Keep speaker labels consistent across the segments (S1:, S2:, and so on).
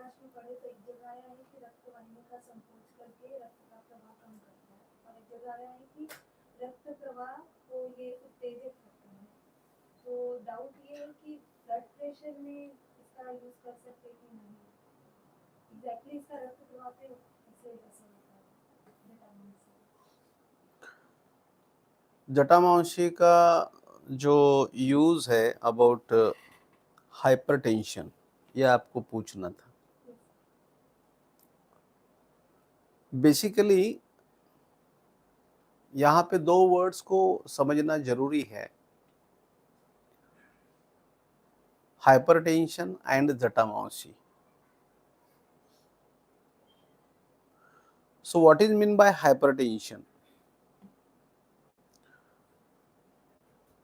S1: प्रकाश में पढ़े तो एक जगह आया है कि रक्त वाहिनी का संकोच करके रक्त का प्रवाह कम करता है, और एक जगह आया है कि रक्त प्रवाह को ये उत्तेजित करता है। तो डाउट ये है कि ब्लड प्रेशर में इसका यूज कर सकते कि नहीं, एग्जैक्टली इसका रक्त प्रवाह पे कैसे असर होता है विटामिन से।
S2: जटामांसी का जो यूज है अबाउट हाइपरटेंशन, ये आपको पूछना था। बेसिकली यहाँ पे दो वर्ड्स को समझना जरूरी है, hypertension and jatamansi. So what is mean by hypertension?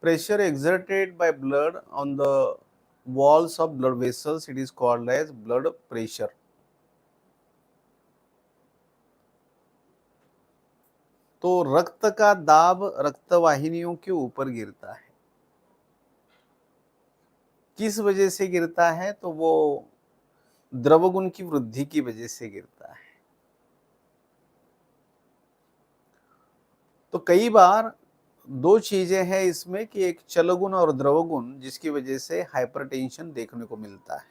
S2: Pressure exerted by blood on the walls of blood vessels, it is called as blood pressure. तो रक्त का दाब रक्त वाहिनियों के ऊपर गिरता है। किस वजह से गिरता है? तो वो द्रवगुण की वृद्धि की वजह से गिरता है। तो कई बार दो चीजें हैं इसमें कि एक चलगुण और द्रवगुण, जिसकी वजह से हाइपरटेंशन देखने को मिलता है।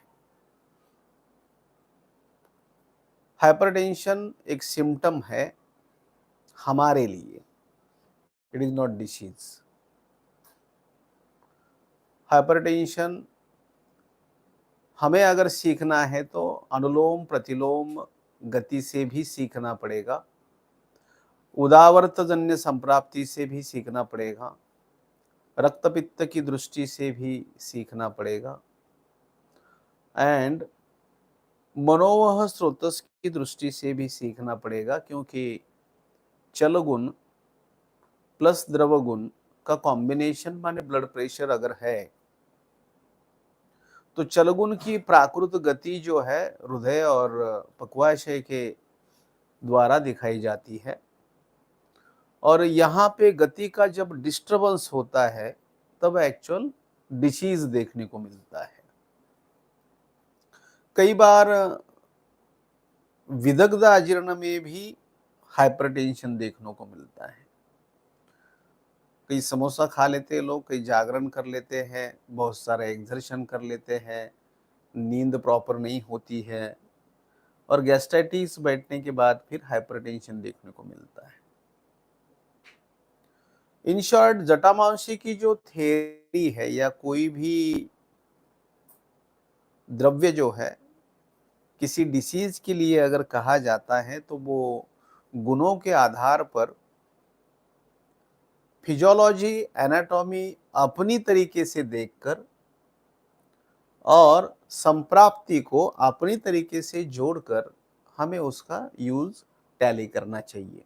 S2: हाइपरटेंशन एक सिम्टम है हमारे लिए, it is not disease. Hypertension हमें अगर सीखना है तो अनुलोम प्रतिलोम गति से भी सीखना पड़ेगा, उदावर्त जन्य संप्राप्ति से भी सीखना पड़ेगा, रक्तपित्त की दृष्टि से भी सीखना पड़ेगा, एंड मनोवह स्रोतस की दृष्टि से भी सीखना पड़ेगा, क्योंकि चलगुण प्लस द्रवगुण का कॉम्बिनेशन माने ब्लड प्रेशर अगर है तो चलगुण की प्राकृत गति जो है हृदय और पक्वाशय के द्वारा दिखाई जाती है, और यहाँ पे गति का जब डिस्टरबेंस होता है तब एक्चुअल डिसीज देखने को मिलता है। कई बार विदग्ध अजीर्ण में भी हाइपरटेंशन देखने को मिलता है। कई समोसा खा लेते हैं लोग, कई जागरण कर लेते हैं, बहुत सारा एक्सर्शन कर लेते हैं, नींद प्रॉपर नहीं होती है, और गैस्ट्राइटिस बैठने के बाद फिर हाइपरटेंशन देखने को मिलता है। इन शॉर्ट, जटामांसी की जो थ्योरी है या कोई भी द्रव्य जो है किसी डिसीज के लिए अगर कहा जाता है तो वो गुणों के आधार पर फिजियोलॉजी एनाटॉमी अपनी तरीके से देखकर और संप्राप्ति को अपनी तरीके से जोड़कर हमें उसका यूज टैली करना चाहिए।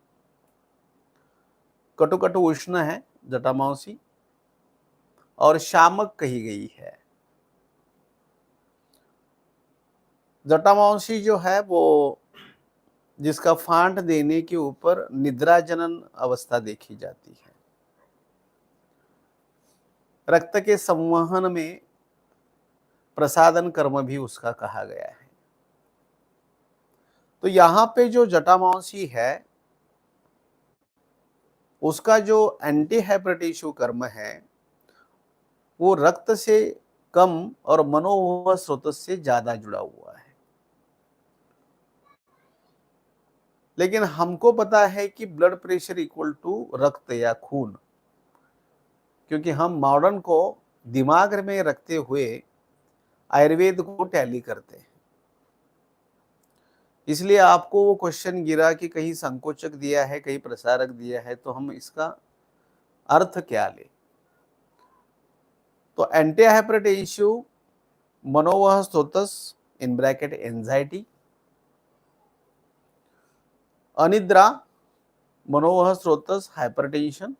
S2: कटु कटु उष्ण है जटामांसी और शामक कही गई है। जटामांसी जो है वो जिसका फांट देने के ऊपर निद्राजनन अवस्था देखी जाती है। रक्त के संवहन में प्रसादन कर्म भी उसका कहा गया है। तो यहाँ पे जो जटामांसी है उसका जो एंटी हाइपरटेंसिव कर्म है वो रक्त से कम और मनोवह स्रोत से ज्यादा जुड़ा हुआ है। लेकिन हमको पता है कि ब्लड प्रेशर इक्वल टू रक्त या खून, क्योंकि हम मॉडर्न को दिमाग में रखते हुए आयुर्वेद को टैली करते हैं। इसलिए आपको वो क्वेश्चन गिरा कि कहीं संकोचक दिया है, कहीं प्रसारक दिया है, तो हम इसका अर्थ क्या ले। तो एंटी हाइपरटेंसिव मनोवह स्रोतस इन ब्रैकेट एंजाइटी, अनिद्रा मनोवह स्रोतस हाइपरटेंशन,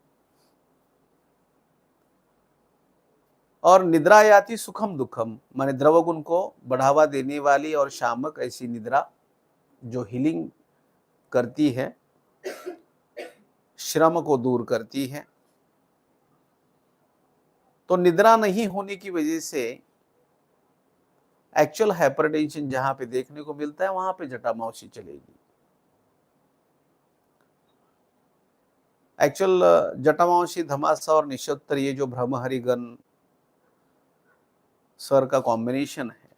S2: और निद्रा याति सुखम दुखम माने द्रवगुण को बढ़ावा देने वाली और शामक ऐसी निद्रा जो हीलिंग करती है, श्रम को दूर करती है। तो निद्रा नहीं होने की वजह से एक्चुअल हाइपरटेंशन जहां पे देखने को मिलता है वहां पे जटामांसी चलेगी। एक्चुअल जटामांसी, धमासा और निशोत्तर, ये जो ब्रह्महरिगन सर का कॉम्बिनेशन है,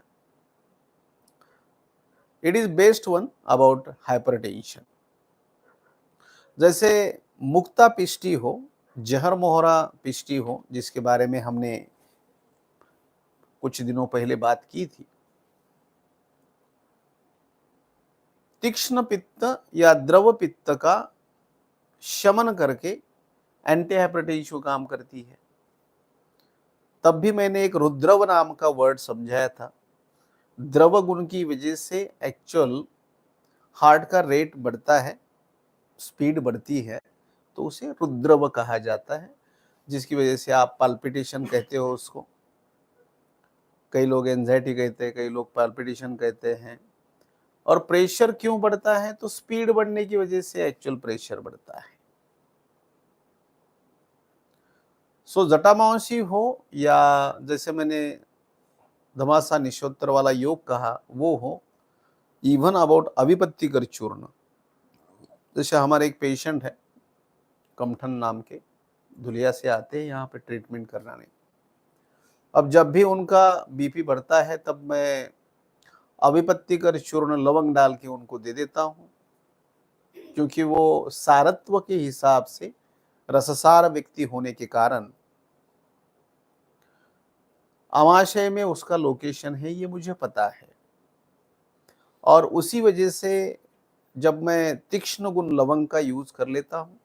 S2: it is based one about hypertension. जैसे मुक्ता पिष्टी हो, जहर मोहरा पिष्टी हो, जिसके बारे में हमने कुछ दिनों पहले बात की थी। तीक्ष्ण पित्त या द्रव पित्त का शमन करके एंटी हाइपरटेंसिव काम करती है। तब भी मैंने एक रुद्रव नाम का वर्ड समझाया था। द्रव गुण की वजह से एक्चुअल हार्ट का रेट बढ़ता है, स्पीड बढ़ती है, तो उसे रुद्रव कहा जाता है, जिसकी वजह से आप पाल्पिटेशन कहते हो उसको। कई लोग एंजाइटी कहते हैं, कई लोग पाल्पिटेशन कहते हैं। और प्रेशर क्यों बढ़ता है? तो स्पीड बढ़ने की वजह से एक्चुअल प्रेशर बढ़ता है। सो जटामांसी हो या जैसे मैंने धमासा निशोत्तर वाला योग कहा वो हो, इवन अबाउट अभिपत्तिकर चूर्ण। जैसे हमारे एक पेशेंट है कमठन नाम के, धुलिया से आते हैं यहाँ पे ट्रीटमेंट कराने। अब जब भी उनका बीपी बढ़ता है तब मैं अभिपत्तिकर चूर्ण लवंग डाल के उनको दे देता हूँ, क्योंकि वो सारत्व के हिसाब से रससार व्यक्ति होने के कारण अमाशय में उसका लोकेशन है, ये मुझे पता है। और उसी वजह से जब मैं तीक्ष्ण गुण लवंग का यूज कर लेता हूँ,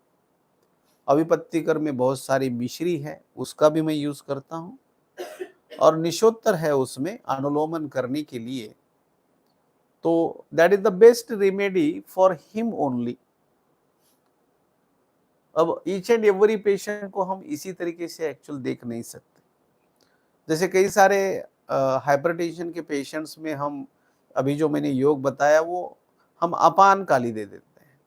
S2: अभिपत्तिकर में बहुत सारी मिश्री है उसका भी मैं यूज करता हूँ, और निशोत्तर है उसमें अनुलोमन करने के लिए। तो that is the best remedy for him only. अब ईच एंड एवरी पेशेंट को हम इसी तरीके से एक्चुअल देख नहीं सकते। जैसे कई सारे हाइपरटेंशन के पेशेंट्स में हम अभी जो मैंने योग बताया वो हम अपान काली दे देते हैं।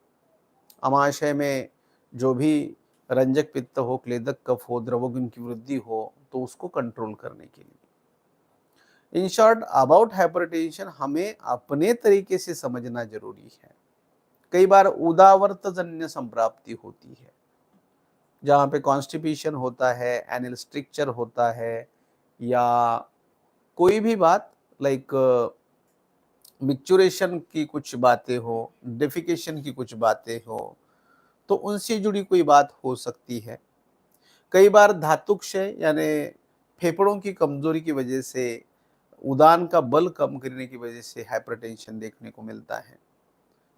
S2: अमाशय में जो भी रंजक पित्त हो, क्लेदक कफ हो, द्रवगुण की वृद्धि हो, तो उसको कंट्रोल करने के लिए। इन शॉर्ट अबाउट हाइपरटेंशन हमें अपने तरीके से समझना जरूरी है। कई बार उदावर्त जन्य संप्राप्ति होती है, जहाँ पे कॉन्स्टिपेशन होता है, एनल स्ट्रिक्चर होता है, या कोई भी बात लाइक मिक्चुरेशन की कुछ बातें हो, डेफिकेशन की कुछ बातें हो, तो उनसे जुड़ी कोई बात हो सकती है। कई बार धातुक्षय यानी फेफड़ों की कमजोरी की वजह से, उदान का बल कम करने की वजह से हाइपरटेंशन देखने को मिलता है।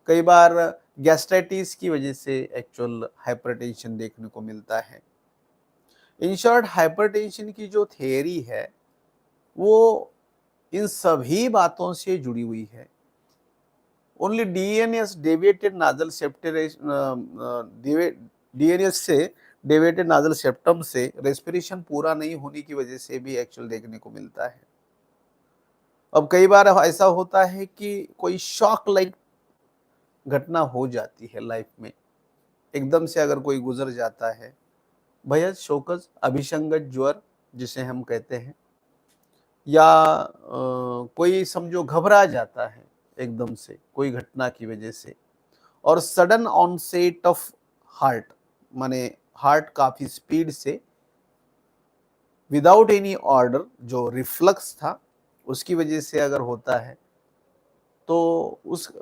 S2: कई बार गैस्ट्राइटिस की वजह से एक्चुअल हाइपरटेंशन देखने को मिलता है। इन शॉर्ट हाइपरटेंशन की जो थियरी है वो इन सभी बातों से जुड़ी हुई है। ओनली डीएनएस डेविएटेड नाजल डीएनएस से डेविएटेड नाजल सेप्टम से रेस्पिरेशन पूरा नहीं होने की वजह से भी एक्चुअल देखने को मिलता है। अब कई बार ऐसा होता है कि कोई शॉक लाइक घटना हो जाती है लाइफ में, एकदम से अगर कोई गुजर जाता है, भयज, शोकज, अभिसंगत ज्वर जिसे हम कहते हैं, या कोई समझो घबरा जाता है एकदम से कोई घटना की वजह से, और सडन ऑनसेट ऑफ हार्ट, माने हार्ट काफी स्पीड से विदाउट एनी ऑर्डर जो रिफ्लक्स था उसकी वजह से अगर होता है, तो उस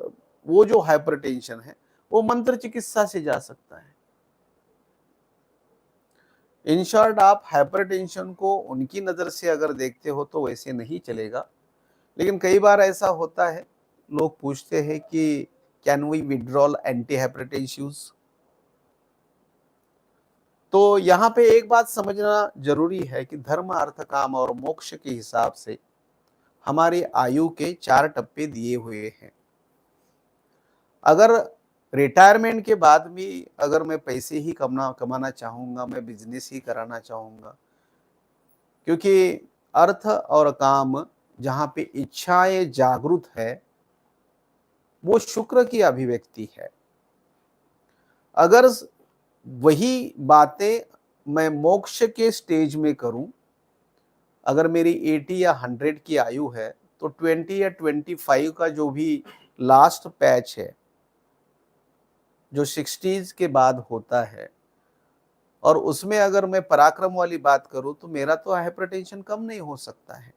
S2: वो जो हाइपरटेंशन है वो मंत्र चिकित्सा से जा सकता है। इन शॉर्ट आप हाइपरटेंशन को उनकी नज़र से अगर देखते हो तो वैसे नहीं चलेगा। लेकिन कई बार ऐसा होता है, लोग पूछते हैं कि कैन वी विड्रॉल एंटी हाइपरटेंसिव्स। तो यहाँ पे एक बात समझना जरूरी है कि धर्म, अर्थ, काम और मोक्ष के हिसाब से हमारी आयु के 4 टप्पे दिए हुए हैं। अगर रिटायरमेंट के बाद भी अगर मैं पैसे ही कमाना चाहूँगा, मैं बिजनेस ही कराना चाहूँगा, क्योंकि अर्थ और काम जहाँ पे इच्छाएं जागृत है वो शुक्र की अभिव्यक्ति है। अगर वही बातें मैं मोक्ष के स्टेज में करूं, अगर मेरी 80 या 100 की आयु है तो 20 या 25 का जो भी लास्ट पैच है जो 60s के बाद होता है, और उसमें अगर मैं पराक्रम वाली बात करूं तो मेरा तो हाइपरटेंशन कम नहीं हो सकता है।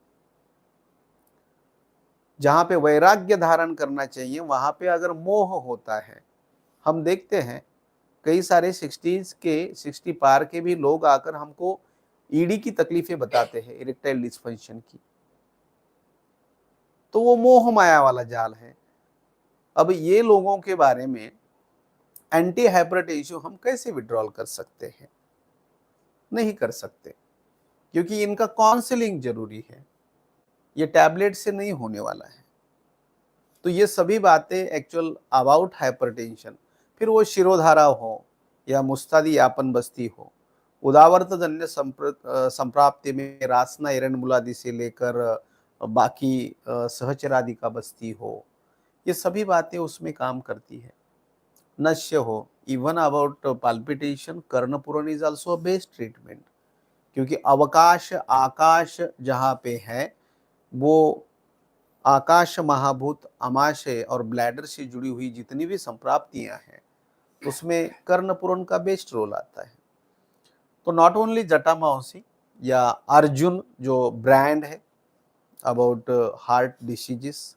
S2: जहां पे वैराग्य धारण करना चाहिए वहां पे अगर मोह होता है, हम देखते हैं कई सारे 60 पार के भी लोग आकर हमको ईडी की तकलीफें बताते हैं, इरेक्टाइल डिस्फंक्शन की। तो वो मोह माया वाला जाल है। अब ये लोगों के बारे में एंटी हाइपरटेंसिव हम कैसे विड्रॉल कर सकते हैं? नहीं कर सकते, क्योंकि इनका काउंसलिंग जरूरी है, ये टैबलेट से नहीं होने वाला है। तो ये सभी बातें एक्चुअल अबाउट हाइपरटेंशन, फिर वो शिरोधारा हो या मुस्तादी यापन बस्ती हो, उदावर्त जन्य संप्राप्ति में रासना एरंड मुलादि से लेकर बाकी सहचरादि का बस्ती हो, ये सभी बातें उसमें काम करती है। नश्य हो, इवन अबाउट पाल्पिटेशन, कर्णपुरन इज ऑल्सो बेस्ट ट्रीटमेंट, क्योंकि अवकाश आकाश जहाँ पे है वो आकाश महाभूत अमाशय और ब्लैडर से जुड़ी हुई जितनी भी संप्राप्तियां हैं उसमें कर्णपुरन का बेस्ट रोल आता है। तो नॉट ओनली जटामांसी या अर्जुन जो ब्रांड है अबाउट हार्ट डिसीजेस,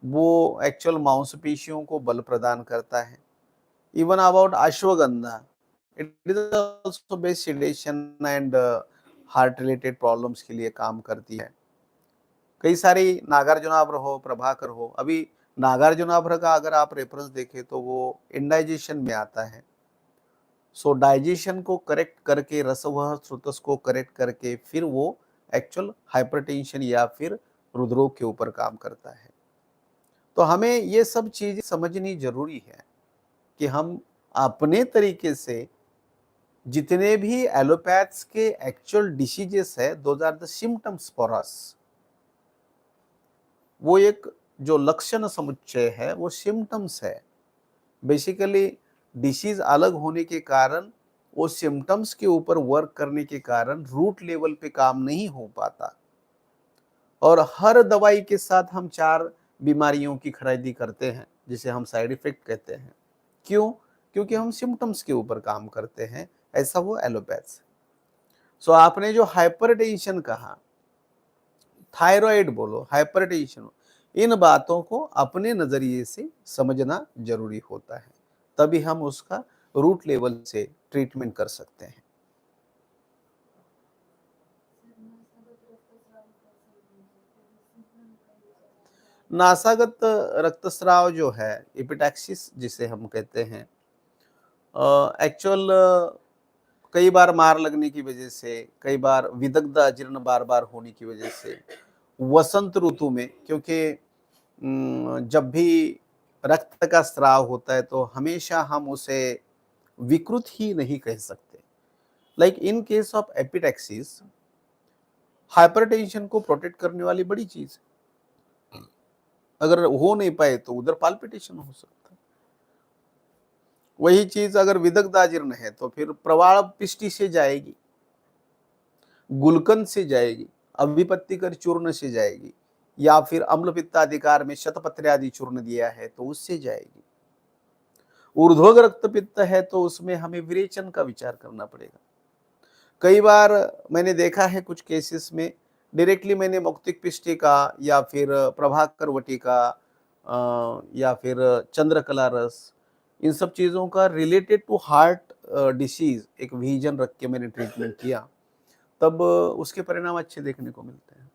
S2: वो एक्चुअल मांसपेशियों को बल प्रदान करता है। Even about ashwagandha, it is also best sedation and heart related problems के लिए काम करती है। कई सारी नागार्जुनाभ्र हो, प्रभाकर हो, अभी नागार्जुनाभ्र का अगर आप रेफरेंस देखें तो वो इंडाइजेशन में आता है। सो डाइजेशन को करेक्ट करके, रसवह श्रुतस को करेक्ट करके फिर वो एक्चुअल हाइपरटेंशन या फिर हृदरोग के ऊपर काम करता है। तो हमें ये सब चीजें समझनी जरूरी है कि हम अपने तरीके से जितने भी एलोपैथ्स के एक्चुअल डिसीजेस है, those are the symptoms for us. वो एक जो लक्षण समुच्चय है वो सिम्टम्स है। बेसिकली डिसीज अलग होने के कारण, वो सिम्टम्स के ऊपर वर्क करने के कारण रूट लेवल पे काम नहीं हो पाता, और हर दवाई के साथ हम 4 बीमारियों की खरीदी करते हैं जिसे हम साइड इफेक्ट कहते हैं। क्यों? क्योंकि हम सिम्टम्स के ऊपर काम करते हैं, ऐसा वो एलोपैथ्स। सो आपने जो हाइपरटेंशन कहा, थायराइड बोलो, हाइपरटेंशन, इन बातों को अपने नजरिए से समझना जरूरी होता है, तभी हम उसका रूट लेवल से ट्रीटमेंट कर सकते हैं। नासागत रक्तस्राव जो है, एपिटैक्सिस जिसे हम कहते हैं, एक्चुअल कई बार मार लगने की वजह से, कई बार विदग्ध अजीर्ण बार बार होने की वजह से, वसंत ऋतु में, क्योंकि जब भी रक्त का स्राव होता है तो हमेशा हम उसे विकृत ही नहीं कह सकते। Like in case of epistaxis, hypertension को प्रोटेक्ट करने वाली बड़ी चीज है। अगर हो नहीं पाए तो उधर पाल्पिटेशन हो सकता है। वही चीज अगर विदग्धाजीर्ण है तो फिर प्रवाल पिष्टि से जाएगी, गुलकंद से जाएगी, अभिपत्तिकर चूर्ण से जाएगी, या फिर अम्ल पित्ताधिकार में शतपत्र आदि चूर्ण दिया है तो उससे जाएगी। ऊर्ध्वग रक्तपित्त है तो उसमें हमें विरेचन का विचार करना पड़ेगा। कई बार मैंने देखा है कुछ केसेस में डायरेक्टली मैंने मौक्तिक पिष्टि का या फिर प्रभाकर वटी का या फिर चंद्रकला रस, इन सब चीज़ों का रिलेटेड टू हार्ट डिसीज एक विजन रख के मैंने ट्रीटमेंट किया, तब उसके परिणाम अच्छे देखने को मिलते हैं।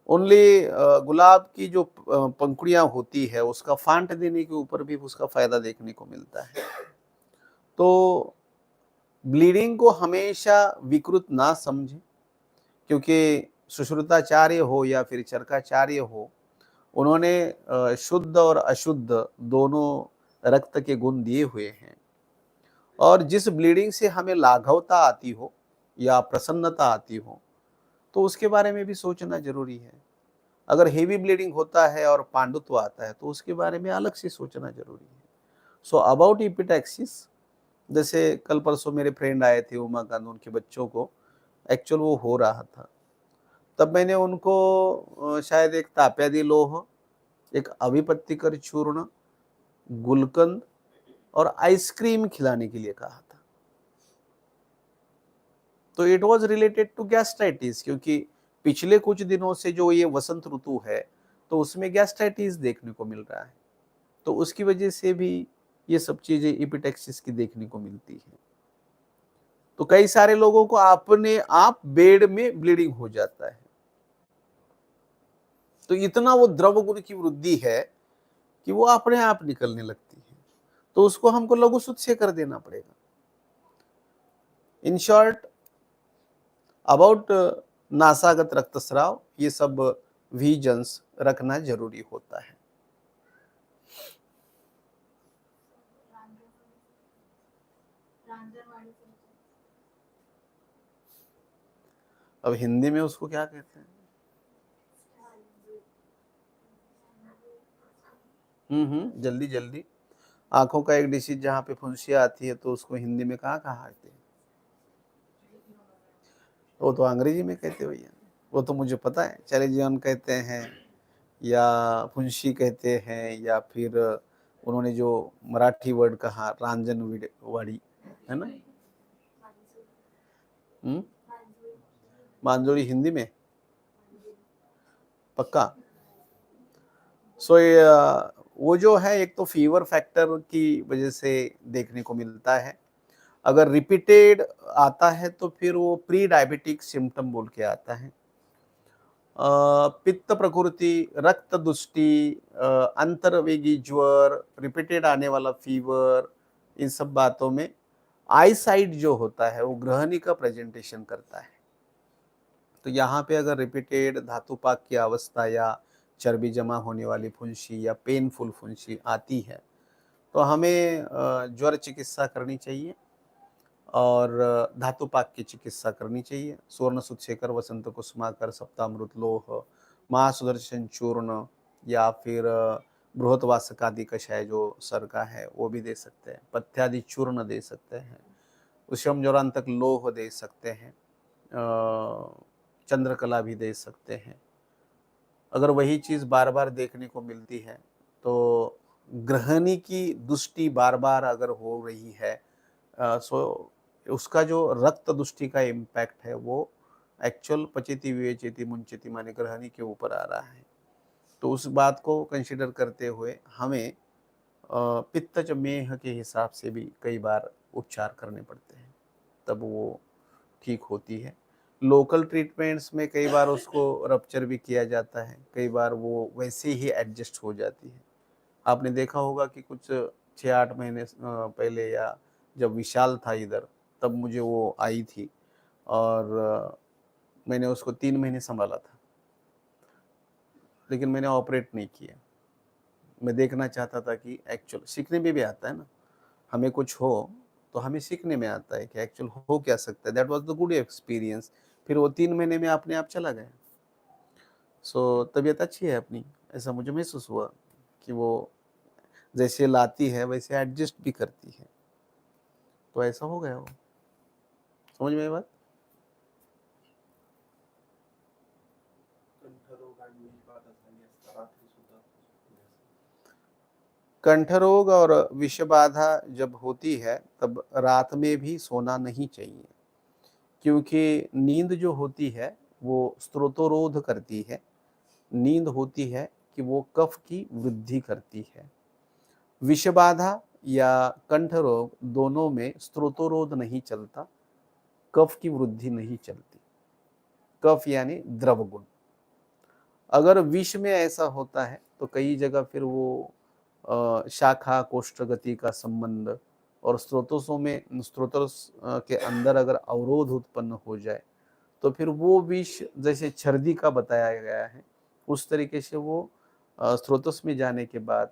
S2: ओनली गुलाब की जो पंखुड़ियाँ होती है उसका फांट देने के ऊपर भी उसका फायदा देखने को मिलता है। तो ब्लीडिंग को हमेशा विकृत ना समझें, क्योंकि सुश्रुताचार्य हो या फिर चरकाचार्य हो, उन्होंने शुद्ध और अशुद्ध दोनों रक्त के गुण दिए हुए हैं, और जिस ब्लीडिंग से हमें लाघवता आती हो या प्रसन्नता आती हो तो उसके बारे में भी सोचना जरूरी है। अगर हेवी ब्लीडिंग होता है और पांडुत्व आता है तो उसके बारे में अलग से सोचना जरूरी है। सो अबाउट एपिटैक्सिस, जैसे कल परसों मेरे फ्रेंड आए थे उमाकांत, उनके बच्चों को एक्चुअल वो हो रहा था, तब मैंने उनको शायद एक ताप्यादी लोह, एक अभिपत्तिकर चूर्ण, गुलकंद और आइसक्रीम खिलाने के लिए कहा था। तो it was related to gastritis, क्योंकि पिछले कुछ दिनों से जो ये वसंत ऋतु है तो उसमें गैस्ट्राइटिस देखने को मिल रहा है, तो उसकी वजह से भी ये सब चीजें एपिटैक्सिस की देखने को मिलती है। तो कई सारे लोगों को अपने आप बेड में ब्लीडिंग हो जाता है। तो इतना वो द्रव गुण की वृद्धि है कि वो अपने आप निकलने लगती है, तो उसको हमको लघु शुद्ध से कर देना पड़ेगा। इन शॉर्ट अबाउट नासागत रक्तस्राव, ये सब विजन्स रखना जरूरी होता है।
S1: रांझनवाड़ी से
S2: अब हिंदी में उसको क्या कहते हैं? जल्दी जल्दी। आंखों का एक डिसीज जहाँ पे फुंसी आती है तो उसको हिंदी में कहाँ कहते हैं? वो तो अंग्रेजी में कहते भैया, वो तो मुझे पता है। चैलेंजियन कहते हैं या फुंसी कहते हैं, या फिर उन्होंने जो मराठी वर्ड कहा रांजनवाड़ी, है ना? मांजोड़ी हिंदी में पक्का। सो वो जो है एक तो फीवर फैक्टर की वजह से देखने को मिलता है। अगर रिपीटेड आता है तो फिर वो प्री डायबिटिक सिम्टम बोल के आता है। पित्त प्रकृति, रक्त दुष्टि, अंतर्वेगी ज्वर, रिपीटेड आने वाला फीवर, इन सब बातों में आई साइट जो होता है वो ग्रहणी का प्रेजेंटेशन करता है। तो यहाँ पे अगर रिपीटेड धातुपाक की अवस्था या चर्बी जमा होने वाली फुंसी या पेनफुल फुंसी आती है तो हमें ज्वर चिकित्सा करनी चाहिए और धातुपाक की चिकित्सा करनी चाहिए। स्वर्ण सुतशेखर, वसंत कुसुमाकर, सप्तामृत लोह, महासुदर्शन चूर्ण या फिर बृहत वासकादि कषाय जो सर का है वो भी दे सकते हैं। पथ्यादि चूर्ण दे सकते हैं। उष्म ज्वरांतक लोह दे सकते हैं। चंद्रकला भी दे सकते हैं। अगर वही चीज़ बार बार देखने को मिलती है तो ग्रहणी की दुष्टि बार बार अगर हो रही है सो उसका जो रक्त दुष्टि का इम्पैक्ट है वो एक्चुअल पचेति विवेचेति मुंचेति माने ग्रहणी के ऊपर आ रहा है। तो उस बात को कंसिडर करते हुए हमें पित्तज मेह के हिसाब से भी कई बार उपचार करने पड़ते हैं, तब वो ठीक होती है। लोकल ट्रीटमेंट्स में कई बार उसको रप्चर भी किया जाता है, कई बार वो वैसे ही एडजस्ट हो जाती है। आपने देखा होगा कि कुछ 6-8 महीने पहले या जब विशाल था इधर तब मुझे वो आई थी और मैंने उसको 3 महीने संभाला था, लेकिन मैंने ऑपरेट नहीं किया। मैं देखना चाहता था कि एक्चुअल सीखने में भी आता है ना, हमें कुछ हो तो हमें सीखने में आता है कि एक्चुअल हो क्या सकता है। That was the good experience. फिर वो 3 महीने में अपने आप चला गया। सो तबीयत अच्छी है अपनी, ऐसा मुझे महसूस हुआ कि वो जैसे लाती है वैसे एडजस्ट भी करती है, तो ऐसा हो गया वो। समझ में आई बात? कंठरोग और विषबाधा जब होती है तब रात में भी सोना नहीं चाहिए, क्योंकि नींद जो होती है वो स्त्रोतोरोध करती है। नींद होती है कि वो कफ की वृद्धि करती है। विषबाधा या कंठ रोग दोनों में स्त्रोतोरोध नहीं चलता, कफ की वृद्धि नहीं चलती। कफ यानी द्रव गुण। अगर विष में ऐसा होता है तो कई जगह फिर वो शाखा कोष्ठगति का संबंध और स्त्रोतों के अंदर अगर अवरोध उत्पन्न हो जाए तो फिर वो विष जैसे छर्दी का बताया गया है उस तरीके से वो स्त्रोतस में जाने के बाद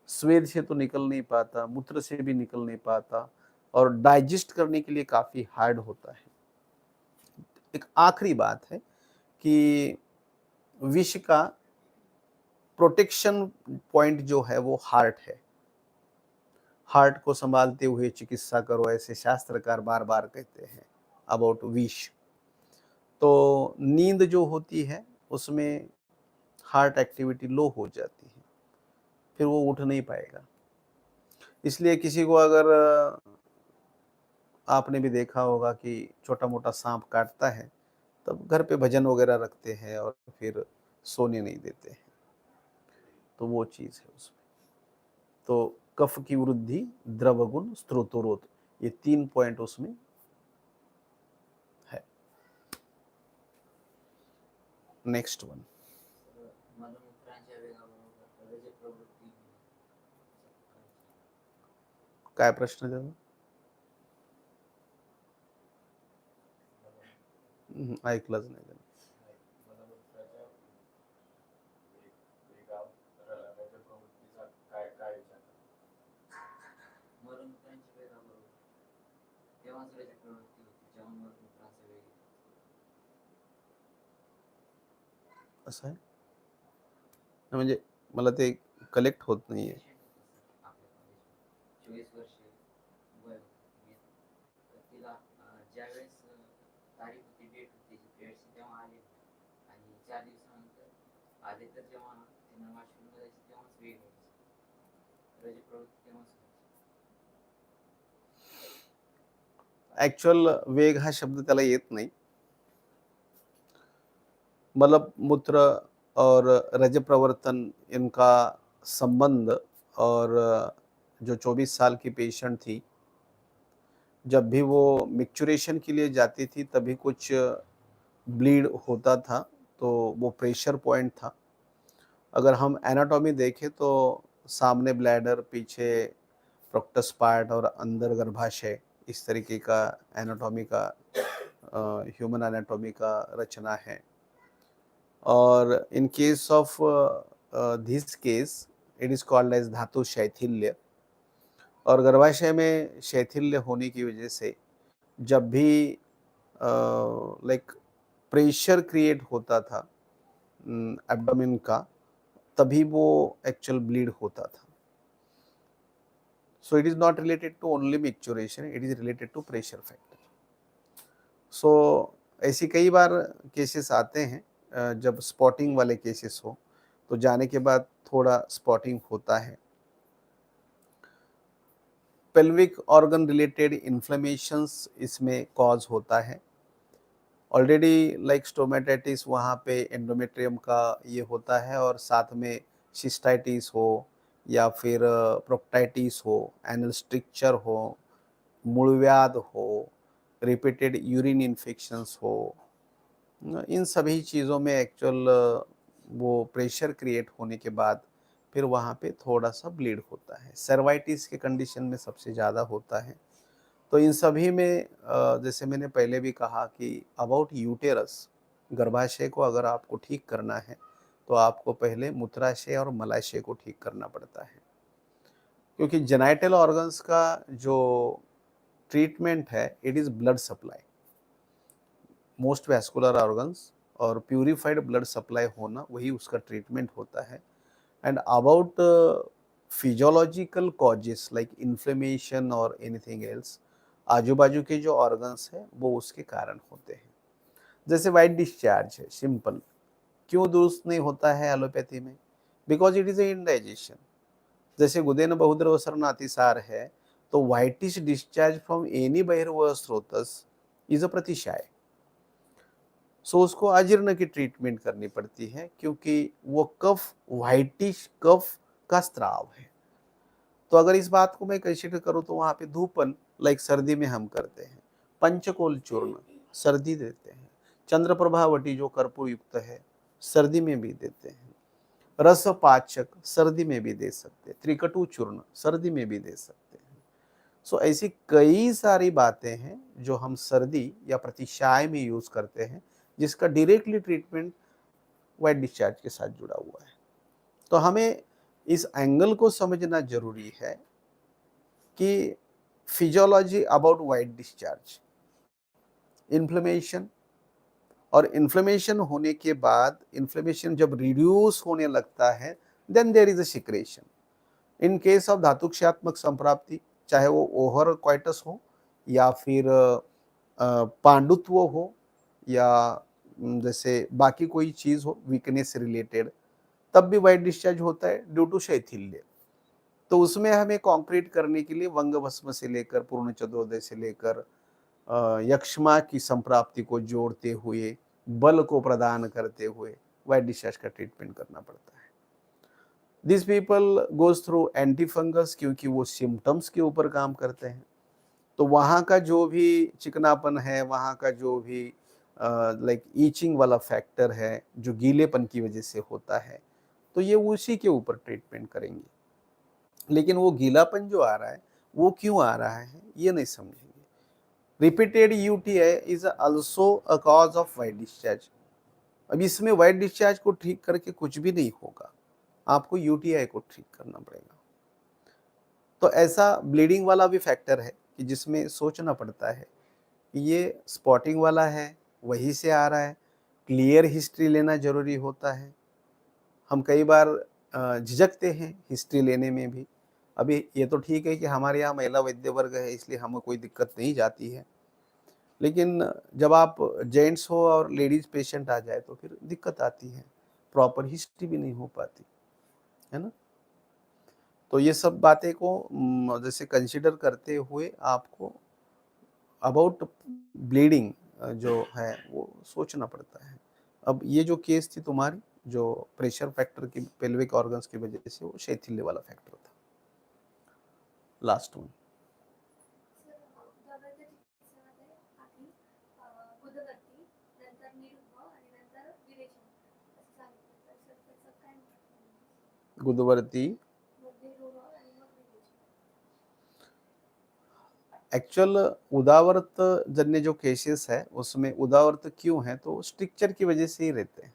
S2: स्वेद से तो निकल नहीं पाता, मूत्र से भी निकल नहीं पाता और डाइजेस्ट करने के लिए काफी हार्ड होता है। एक आखिरी बात है कि विष का प्रोटेक्शन पॉइंट जो है वो हार्ट है। हार्ट को संभालते हुए चिकित्सा करो, ऐसे शास्त्रकार बार बार कहते हैं अबाउट विष। तो नींद जो होती है उसमें हार्ट एक्टिविटी लो हो जाती है, फिर वो उठ नहीं पाएगा। इसलिए किसी को अगर आपने भी देखा होगा कि छोटा-मोटा साँप काटता है, तब घर पे भजन वगैरह रखते हैं और फिर सोने नहीं देते हैं। तो वो चीज़ है उसमें। तो कफ की वृद्धि, द्रव गुण, स्त्रोतोरोध, ये 3 पॉइंट उसमें है। Next one.
S3: मलमूत्रांच्या वेगाबरोबर रज प्रवृत्ती
S2: काय प्रश्न त्याचा? ऐकलंच नाही त्याने.
S3: मलमूत्राच्या वेगावर रज प्रवृत्तीचा काय काय विचार मलमूत्रांच्या वेगाबरोबर तेव्हाच रज प्रवृत्ती होती जेव्हा मलमूत्रांचा वेग येतो.
S2: असं आहे? म्हणजे मला ते कलेक्ट होत नाहीये.
S3: आपल्या कॉलेजमध्ये 24 वर्ष वय होतं. तर तिला ज्यावेळेस तारीख होती, डेट होती पिरियडची, तेव्हा आले आणि 4 दिवसानंतर आले. तर जेव्हा तिनं वॉशरूमला जायचं तेव्हाच वेग व्हायची, रज प्रवृत्ती तेव्हाच व्हायची.
S2: ॲक्चुअल वेग हा शब्द त्याला येत नाही. मलमूत्र और रज प्रवर्तन इनका संबंध, और जो 24 साल की पेशेंट थी, जब भी वो मिक्चुरेशन के लिए जाती थी तभी कुछ ब्लीड होता था, तो वो प्रेशर पॉइंट था। अगर हम एनाटॉमी देखें तो सामने ब्लैडर, पीछे प्रोक्टस पार्ट और अंदर गर्भाशय, इस तरीके का एनाटॉमी का ह्यूमन एनाटॉमी का रचना है। और in case of this case it is called as धातु शैथिल्य। और गर्भाशय में शैथिल्य होने की वजह से जब भी लाइक प्रेशर क्रिएट होता था एब्डोमेन का, तभी वो एक्चुअल ब्लीड होता था। So it is not related to only micturition, it is related to pressure factor. So ऐसी कई बार केसेस आते हैं, जब स्पॉटिंग वाले केसेस हो तो जाने के बाद थोड़ा स्पॉटिंग होता है। पेल्विक ऑर्गन रिलेटेड इन्फ्लेमेशंस इसमें कॉज होता है। ऑलरेडी लाइक स्टोमेटाइटिस, वहाँ पे एंडोमेट्रियम का ये होता है, और साथ में सिस्टाइटिस हो या फिर प्रोक्टाइटिस हो, एनल स्ट्रिक्चर हो, मूलव्याध हो, रिपीटेड यूरिन इन्फेक्शंस हो, इन सभी चीज़ों में एक्चुअल वो प्रेशर क्रिएट होने के बाद फिर वहाँ पे थोड़ा सा ब्लीड होता है। सर्वाइटिस के कंडीशन में सबसे ज़्यादा होता है। तो इन सभी में जैसे मैंने पहले भी कहा कि अबाउट यूटेरस, गर्भाशय को अगर आपको ठीक करना है तो आपको पहले मूत्राशय और मलाशय को ठीक करना पड़ता है, क्योंकि जेनाइटल ऑर्गन्स का जो ट्रीटमेंट है it is blood supply. Most vascular organs और प्यूरिफाइड ब्लड सप्लाई होना, वही उसका ट्रीटमेंट होता है। And about physiological causes like inflammation और एनीथिंग एल्स, आजू बाजू के जो ऑर्गन्स हैं वो उसके कारण होते हैं। जैसे वाइट डिस्चार्ज है, सिंपल, क्यों दुरुस्त नहीं होता है एलोपैथी में? Because it is a indigestion. जैसे गुदेन बहुद्रवसरण अतिसार है, तो व्हाइटिश डिस्चार्ज फ्रॉम एनी बहिर्वाह स्रोतस इज अ प्रतिशाय। सो उसको अजीर्ण की ट्रीटमेंट करनी पड़ती है, क्योंकि वो कफ व्हाइटिश कफ का स्त्राव है। तो अगर इस बात को मैं कंसिडर करूँ तो वहाँ पे धूपन, लाइक सर्दी में हम करते हैं, पंचकोल चूर्ण सर्दी देते हैं, चंद्रप्रभावटी जो कर्पूर युक्त है सर्दी में भी देते हैं, रसपाचक सर्दी में भी दे सकते हैं, त्रिकटु चूर्ण सर्दी में भी दे सकते हैं। सो ऐसी कई सारी बातें हैं जो हम सर्दी या प्रतिशाय में यूज करते हैं, जिसका डायरेक्टली ट्रीटमेंट वाइट डिस्चार्ज के साथ जुड़ा हुआ है। तो हमें इस एंगल को समझना जरूरी है कि physiology about white discharge, inflammation, और इन्फ्लेमेशन होने के बाद इन्फ्लेमेशन जब रिड्यूस होने लगता है then there is a secretion. In case of धातुक्षयात्मक संप्राप्ति, चाहे वो ओहर क्वाइटस हो या फिर पांडुत्व हो या जैसे बाकी कोई चीज़ हो वीकनेस से रिलेटेड, तब भी व्हाइट डिस्चार्ज होता है ड्यू टू शैथिल्य। तो उसमें हमें कॉन्क्रीट करने के लिए वंग भस्म से लेकर पूर्ण चतुर्दय से लेकर यक्ष्मा की संप्राप्ति को जोड़ते हुए, बल को प्रदान करते हुए व्हाइट डिस्चार्ज का ट्रीटमेंट करना पड़ता है। This people goes through anti fungus, क्योंकि वो सिम्टम्स के ऊपर काम करते हैं। तो वहाँ का जो भी चिकनापन है, वहाँ का जो भी लाइक ईचिंग वाला फैक्टर है जो गीलेपन की वजह से होता है, तो ये उसी के ऊपर ट्रीटमेंट करेंगे। लेकिन वो गीलापन जो आ रहा है वो क्यों आ रहा है ये नहीं समझेंगे। Repeated UTI is also a cause of white discharge. अब इसमें व्हाइट डिस्चार्ज को ठीक करके कुछ भी नहीं होगा, आपको यूटीआई को ठीक करना पड़ेगा। तो ऐसा ब्लीडिंग वाला भी फैक्टर है कि जिसमें सोचना पड़ता है कि ये स्पॉटिंग वाला है, वहीं से आ रहा है, क्लियर हिस्ट्री लेना जरूरी होता है। हम कई बार झिझकते हैं हिस्ट्री लेने में भी। अभी ये तो ठीक है कि हमारे यहाँ महिला वैद्य वर्ग है, इसलिए हमें कोई दिक्कत नहीं जाती है, लेकिन जब आप जेंट्स हो और लेडीज पेशेंट आ जाए तो फिर दिक्कत आती है, प्रॉपर हिस्ट्री भी नहीं हो पाती है ना। तो ये सब बातें को जैसे कंसिडर करते हुए आपको अबाउट ब्लीडिंग जो है वो सोचना पड़ता है। अब ये जो केस थी तुम्हारी, जो प्रेशर फैक्टर की पेल्विक ऑर्गन्स की वजह से, वो शैथिल्य वाला फैक्टर था। लास्ट वन
S1: सर दादाच्या चिकित्सेमध्ये आधी गुदगत्ती, नंतर निरुद्ध आणि नंतर विरेचन असं सांगितलं. तर सर त्याचं काय महत्त्व?
S2: गुदवर्ती
S1: मग निरुद्ध आणि मग विरेचन.
S2: एक्चुअल उदावर्त जन्य जो केसेस है उसमें उदावर्त क्यों है, तो स्ट्रिक्चर की वजह से ही रहते हैं।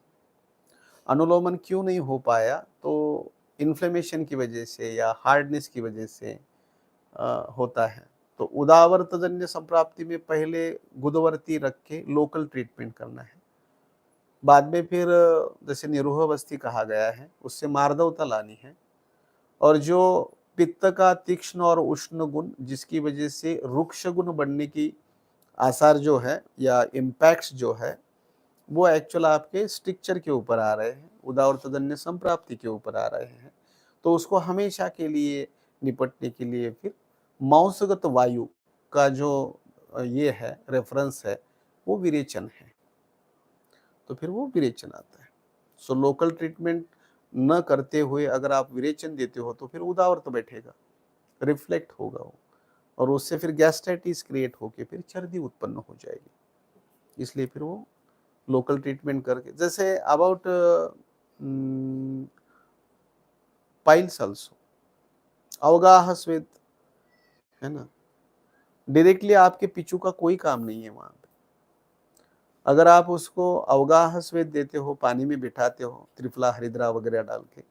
S2: अनुलोमन क्यों नहीं हो पाया, तो इन्फ्लेमेशन की वजह से या हार्डनेस की वजह से होता है। तो उदावर्त जन्य संप्राप्ति में पहले गुदवर्ती रख के लोकल ट्रीटमेंट करना है, बाद में फिर जैसे निरूहावस्थी कहा गया है उससे मार्दवता लानी है। और जो पित्त का तीक्ष्ण और उष्ण गुण जिसकी वजह से रुक्ष गुण बनने की आसार जो है या इम्पैक्ट्स जो है वो एक्चुअल आपके स्ट्रक्चर के ऊपर आ रहे हैं, उदावर्तजन्य संप्राप्ति के ऊपर आ रहे हैं। तो उसको हमेशा के लिए निपटने के लिए फिर मांसगत वायु का जो ये है रेफरेंस है वो विरेचन है, तो फिर वो विरेचन आता है। सो लोकल ट्रीटमेंट न करते हुए अगर आप विरेचन देते हो तो फिर उदावर्त बैठेगा, रिफ्लेक्ट होगा वो, और उससे फिर गैस्ट्राइटिस क्रिएट होके फिर चर्बी उत्पन्न हो जाएगी। इसलिए फिर वो लोकल ट्रीटमेंट करके, जैसे अबाउट पाइल्स ऑल्सो, अवगाह स्वेद है ना, डायरेक्टली आपके पिचू का कोई काम नहीं है वहां पे। अगर आप उसको अवगाह स्वेद देते हो, पानी में बिठाते हो त्रिफला हरिद्रा वगैरह डाल के,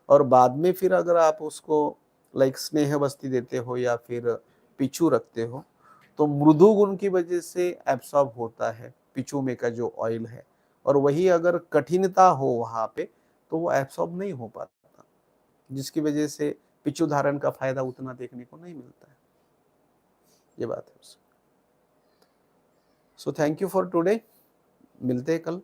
S2: और बाद में फिर अगर आप उसको लाइक स्नेह बस्ती देते हो या फिर पिचू रखते हो, तो मृदु गुण की वजह से एब्सॉर्ब होता है पिचू में का जो ऑयल है, और वही अगर कठिनता हो वहां पे तो वो एब्सॉर्ब नहीं हो पाता, जिसकी वजह से पिचू धारण का फायदा उतना देखने को नहीं मिलता है। ये बात है। So thank you for today, मिलते हैं कल।